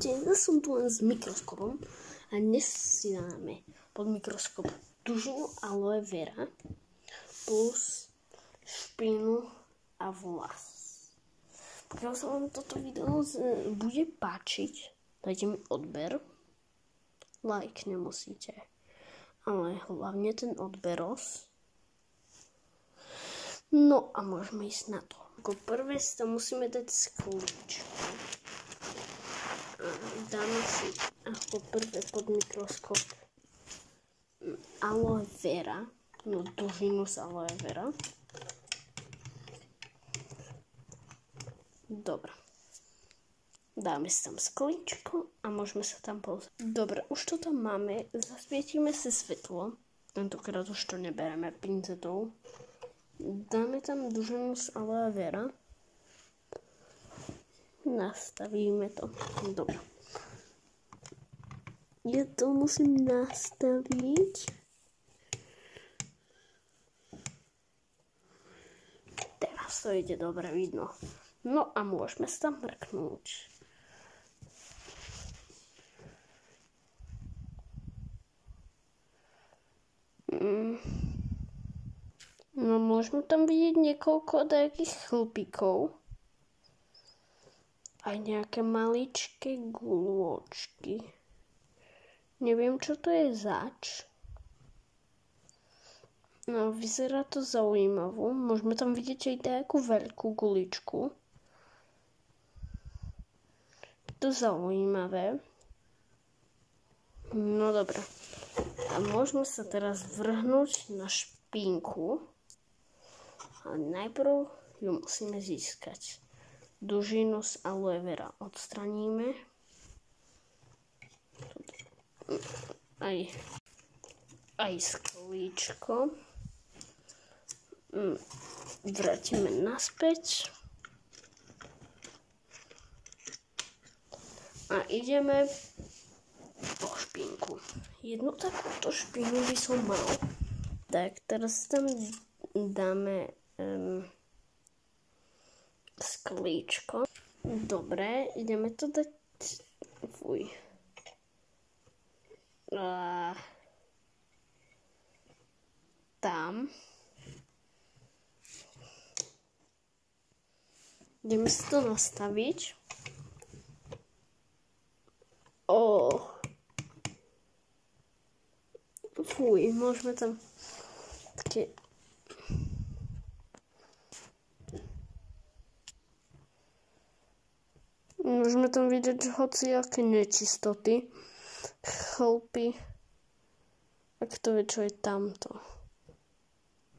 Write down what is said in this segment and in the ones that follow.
Ahojte, ja som tu len s mikroskopom a dnes si dáme pod mikroskop dužinu aloe vera plus špinu a vlas. Pokiaľ sa vám toto video bude páčiť, dajte mi odber, like nemusíte, ale hlavne ten odberos. No a môžeme ísť na to. Ako prvé si tam musíme dať sklíčko. Dáme si ako prvé pod mikroskop aloe vera, no dužinu z aloe vera. Dobre. Dáme si tam sklíčko a môžeme sa tam pozrieť. Dobre, už to tam máme, zasvietíme si svetlo. Tentokrát už to nebereme pincetou. Dáme tam dužinu z aloe vera. Nastavíme to. Dobre. Ja to musím nastaviť. Teraz to ide dobre vidno. No a môžeme sa tam mrknúť. No môžeme tam vidieť niekoľko takých chlpíkov. Aj nejaké maličké guľôčky. Neviem, čo to je zač. No, vyzerá to zaujímavo. Môžeme tam vidieť aj takú veľkú guličku. To zaujímavé. No dobre. A môžeme sa teraz vrhnúť na špinku. Ale najprv ju musíme získať. Dužinu z aloe vera odstraníme. Aj sklíčko. Vrátime naspäť. A ideme po špinku. Jednu takúto špinu by som mal. Tak, teraz tam dáme sklíčko. Dobre, ideme to dať. Fuj. Tam. Ideme si to nastaviť. Fuj, môžeme tam také. Môžeme tam vidieť hociaké nečistoty, chlpy. A kto vie, čo je tamto?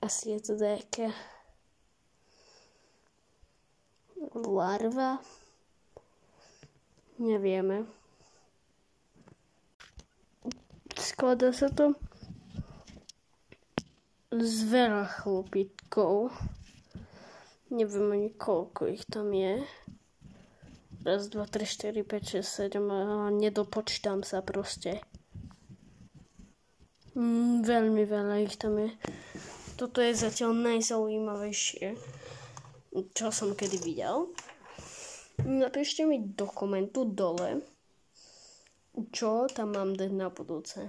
Asi je to nejaká larva. Nevieme. Skladá sa to z veľa chlpítkov. Neviem ani koľko ich tam je. 1, 2, 3, 4, 5, 6, 7 a nedopočítam sa proste. Veľmi veľa ich tam je. Toto je zatiaľ najzaujímavejšie, čo som kedy videl. Napíšte mi do komentu dole, čo tam mám dať na budúce.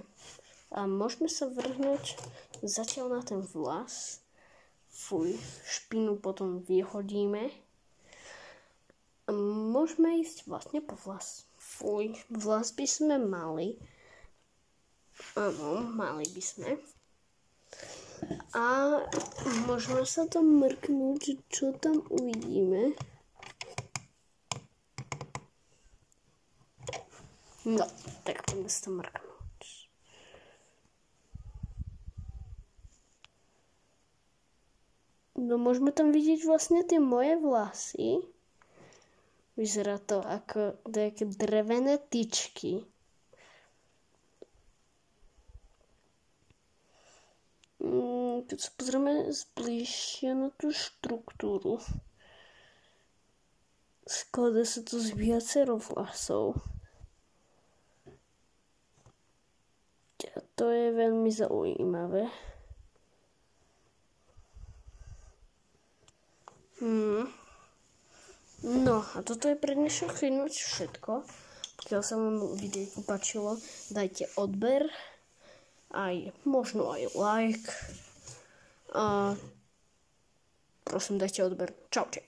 A môžeme sa vrhnúť zatiaľ na ten vlas. Fuj, špinu potom vyhodíme. A môžeme ísť vlastne po vlas. Fuj, vlas by sme mali. Áno, mali by sme. A môžeme sa tam mrknúť, čo tam uvidíme. No, tak poďme sa tam mrknúť. No, môžeme tam vidieť vlastne tie moje vlasy. Vyzerá to ako také drevené tyčky. Keď sa pozrieme zbližšie na tú štruktúru, skladá sa to z viacero vlasov. A to je veľmi zaujímavé. No a toto je pre dnešok všetko. Keď sa vám videjko páčilo, dajte odber, možno aj like. A prosím, dajte odber. Čaute.